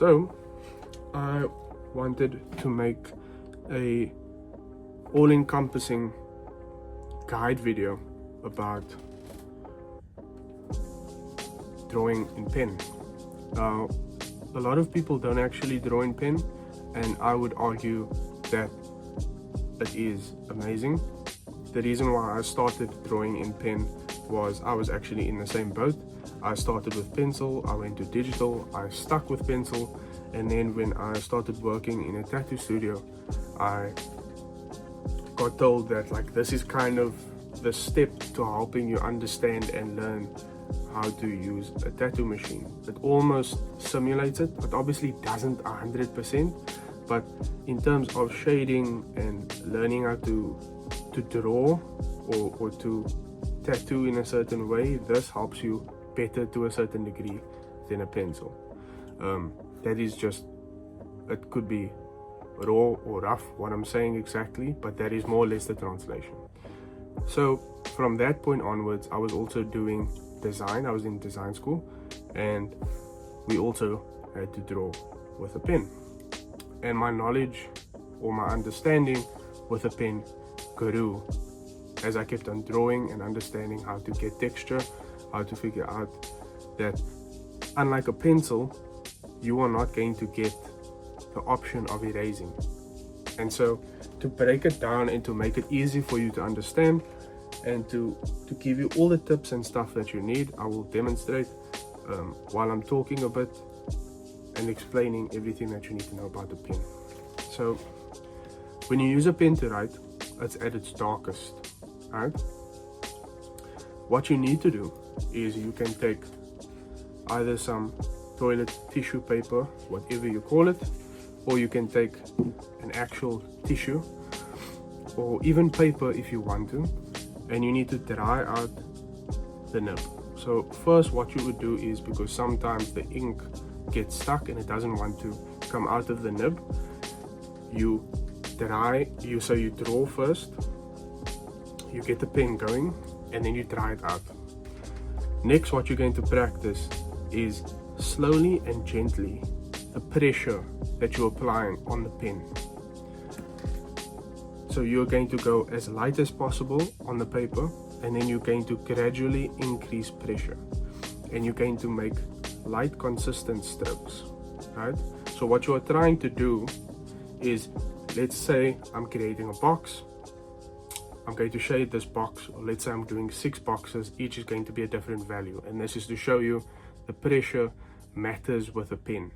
So I wanted to make a all-encompassing guide video about drawing in pen. A lot of people don't actually draw in pen, and I would argue that it is amazing. The reason why I started drawing in pen was I was actually in the same boat. I started with pencil, I went to digital, I stuck with pencil, and then when I started working in a tattoo studio, I got told that this is kind of the step to helping you understand and learn how to use a tattoo machine. It almost simulates it. It obviously doesn't 100%, but in terms of shading and learning how to draw or to tattoo in a certain way, this helps you better to a certain degree than a pencil. That is just, it could be raw or rough what I'm saying exactly, but that is more or less the translation. So from that point onwards, I was also doing design. I was in design school, and we also had to draw with a pen, and my knowledge or my understanding with a pen grew as I kept on drawing and understanding how to get texture, how to figure out that unlike a pencil, you are not going to get the option of erasing. And so to break it down and to make it easy for you to understand and to give you all the tips and stuff that you need, I will demonstrate while I'm talking a bit and explaining everything that you need to know about the pen. So when you use a pen to write, it's at its darkest, right? What you need to do is you can take either some toilet tissue paper, whatever you call it, or you can take an actual tissue or even paper if you want to, and you need to dry out the nib. So first what you would do is, because sometimes the ink gets stuck and it doesn't want to come out of the nib, you draw first, you get the pen going, and then you dry it out. Next, what you're going to practice is slowly and gently the pressure that you're applying on the pen. So you're going to go as light as possible on the paper, and then you're going to gradually increase pressure, and you're going to make light consistent strokes, right? So what you're trying to do is, let's say I'm creating a box, I'm going to shade this box, or let's say I'm doing 6 boxes, each is going to be a different value, and this is to show you the pressure matters with a pen,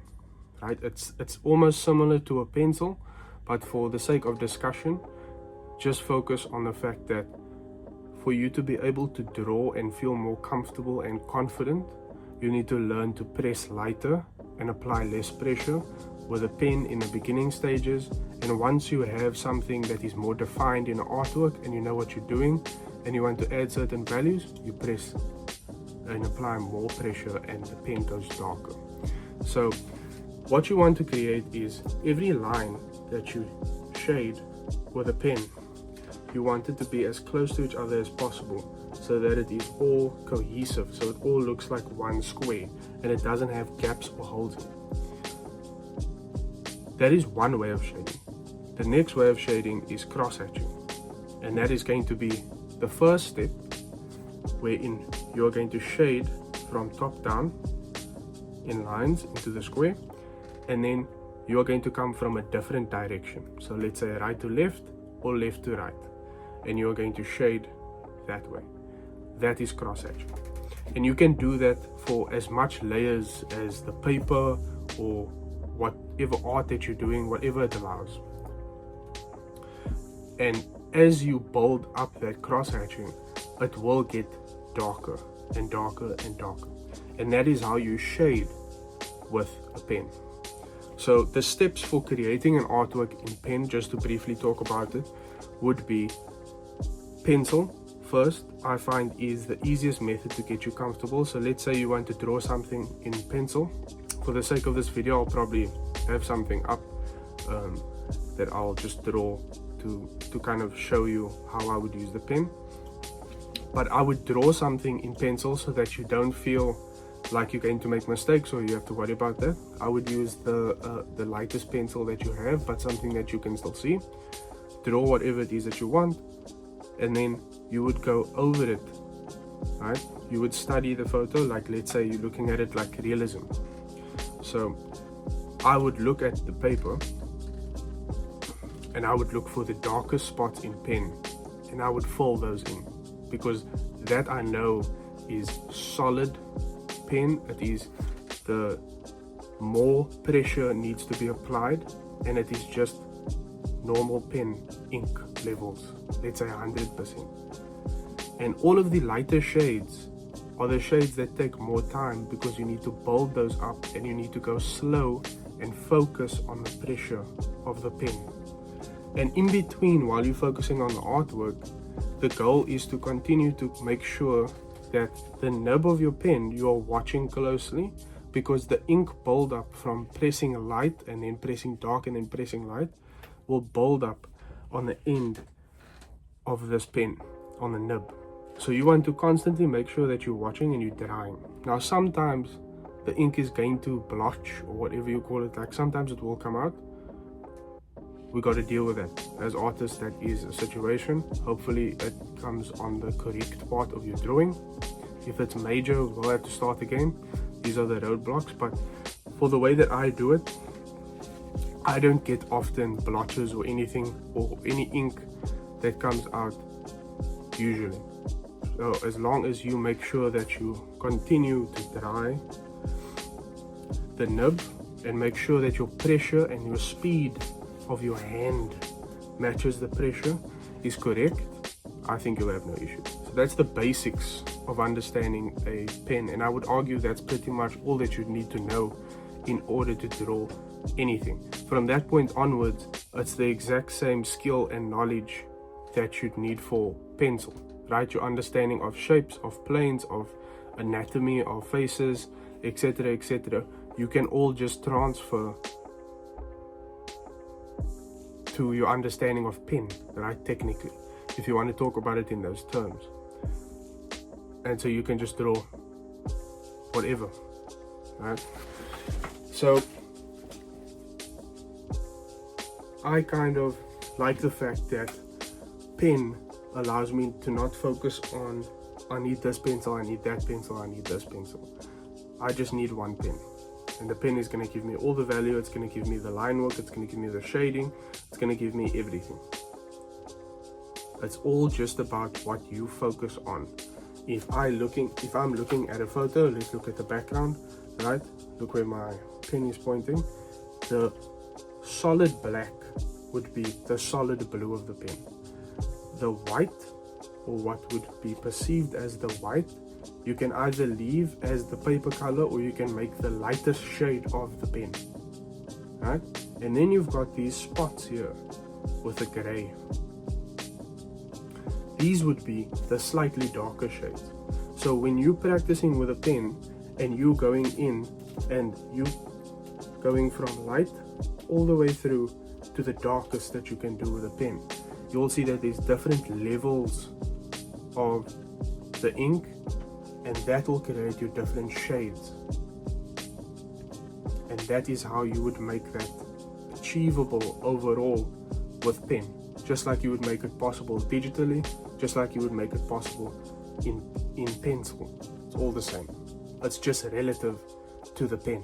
right? It's almost similar to a pencil, but for the sake of discussion, just focus on the fact that for you to be able to draw and feel more comfortable and confident, you need to learn to press lighter and apply less pressure with a pen in the beginning stages. And once you have something that is more defined in the artwork and you know what you're doing and you want to add certain values, you press and apply more pressure and the pen goes darker. So what you want to create is every line that you shade with a pen, you want it to be as close to each other as possible so that it is all cohesive, so it all looks like one square and it doesn't have gaps or holes in it. That is one way of shading. The next way of shading is cross-hatching, and that is going to be the first step, wherein you're going to shade from top down in lines into the square, and then you're going to come from a different direction. So let's say right to left or left to right, and you're going to shade that way. That is cross-hatching, and you can do that for as much layers as the paper or whatever art that you're doing, whatever it allows. And as you build up that cross-hatching, it will get darker and darker and darker, and that is how you shade with a pen. So the steps for creating an artwork in pen, just to briefly talk about it, would be pencil. First, I find is the easiest method to get you comfortable. So let's say you want to draw something in pencil. For the sake of this video, I'll probably have something up that I'll just draw to kind of show you how I would use the pen. But I would draw something in pencil so that you don't feel like you're going to make mistakes or you have to worry about that, I would use the lightest pencil that you have, but something that you can still see. Draw whatever it is that you want, and then you would go over it, right? You would study the photo, like let's say you're looking at it like realism. So I would look at the paper and I would look for the darkest spots in pen and I would fill those in, because that I know is solid pen. It is the more pressure needs to be applied, and it is just normal pen ink levels, let's say 100%. And all of the lighter shades are the shades that take more time, because you need to build those up and you need to go slow and focus on the pressure of the pen. And in between, while you're focusing on the artwork, the goal is to continue to make sure that the nib of your pen you are watching closely, because the ink buildup from pressing light and then pressing dark and then pressing light will build up on the end of this pen, on the nib. So you want to constantly make sure that you're watching and you're drying. Now sometimes the ink is going to blotch or whatever you call it, like sometimes it will come out. We got to deal with that. As artists, that is a situation. Hopefully it comes on the correct part of your drawing. If it's major, we'll have to start again. These are the roadblocks, but for the way that I do it, I don't get often blotches or anything, or any ink that comes out usually. So as long as you make sure that you continue to dry the nib and make sure that your pressure and your speed of your hand matches the pressure is correct, I think you'll have no issue. So that's the basics of understanding a pen, and I would argue that's pretty much all that you need to know in order to draw anything. From that point onwards, it's the exact same skill and knowledge that you'd need for pencil, right? Your understanding of shapes, of planes, of anatomy, of faces, etc., etc. You can all just transfer to your understanding of pen, right? Technically, if you want to talk about it in those terms. And so you can just draw whatever, right? So I kind of like the fact that pen allows me to not focus on, I need this pencil, I need that pencil, I need this pencil. I just need one pen, and the pen is going to give me all the value. It's going to give me the line work, it's going to give me the shading, it's going to give me everything. It's all just about what you focus on. If I'm looking at a photo, let's look at the background, right? Look where my pen is pointing. The solid black would be the solid blue of the pen. The white, or what would be perceived as the white, you can either leave as the paper color or you can make the lightest shade of the pen, right? And then you've got these spots here with the gray. These would be the slightly darker shades. So when you're practicing with a pen and you going in and you going from light all the way through to the darkest that you can do with a pen, you'll see that there's different levels of the ink, and that will create your different shades. And that is how you would make that achievable overall with pen. Just like you would make it possible digitally, just like you would make it possible in pencil. It's all the same. It's just relative to the pen.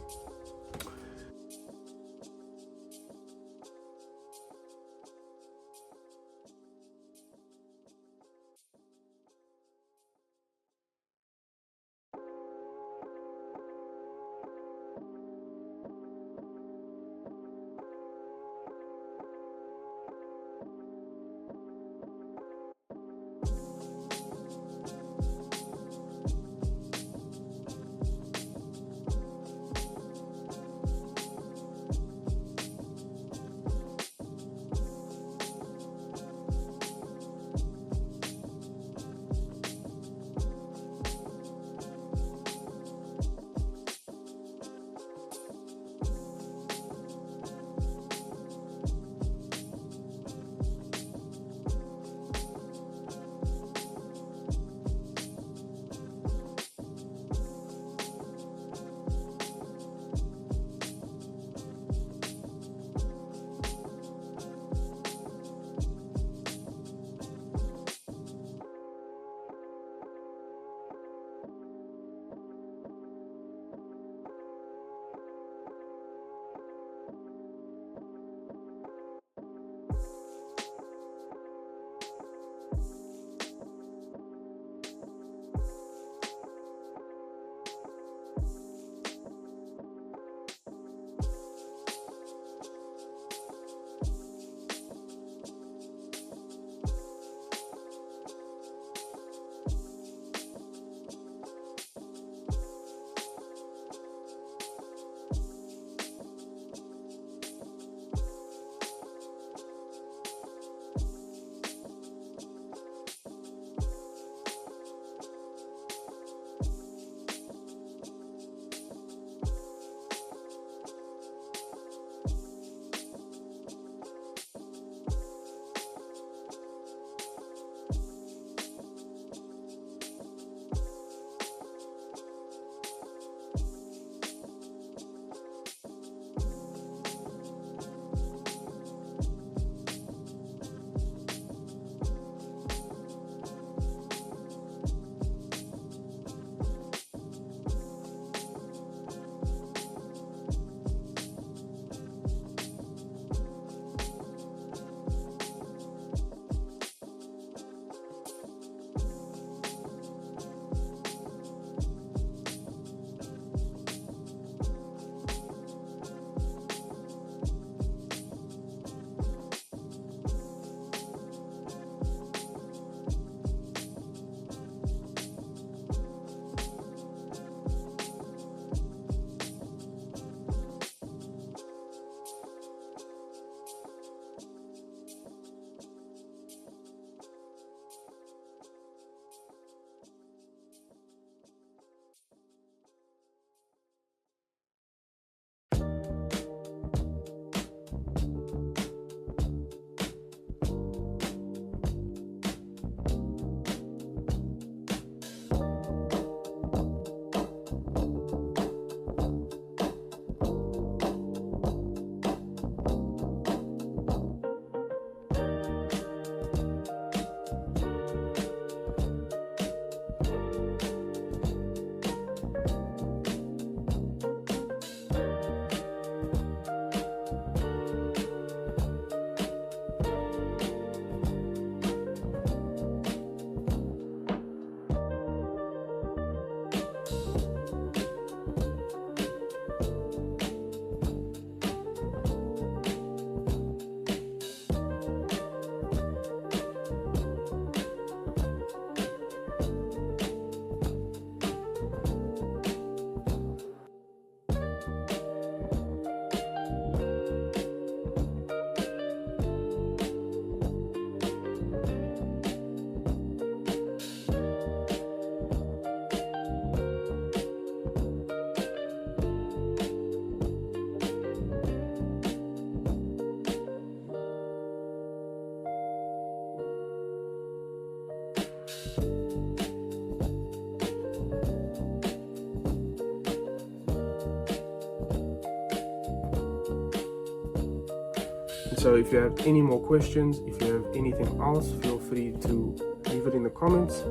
And so if you have any more questions, if you have anything else, feel free to leave it in the comments.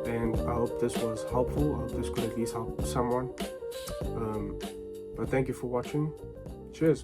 And I hope this was helpful. I hope this could at least help someone. But thank you for watching. Cheers.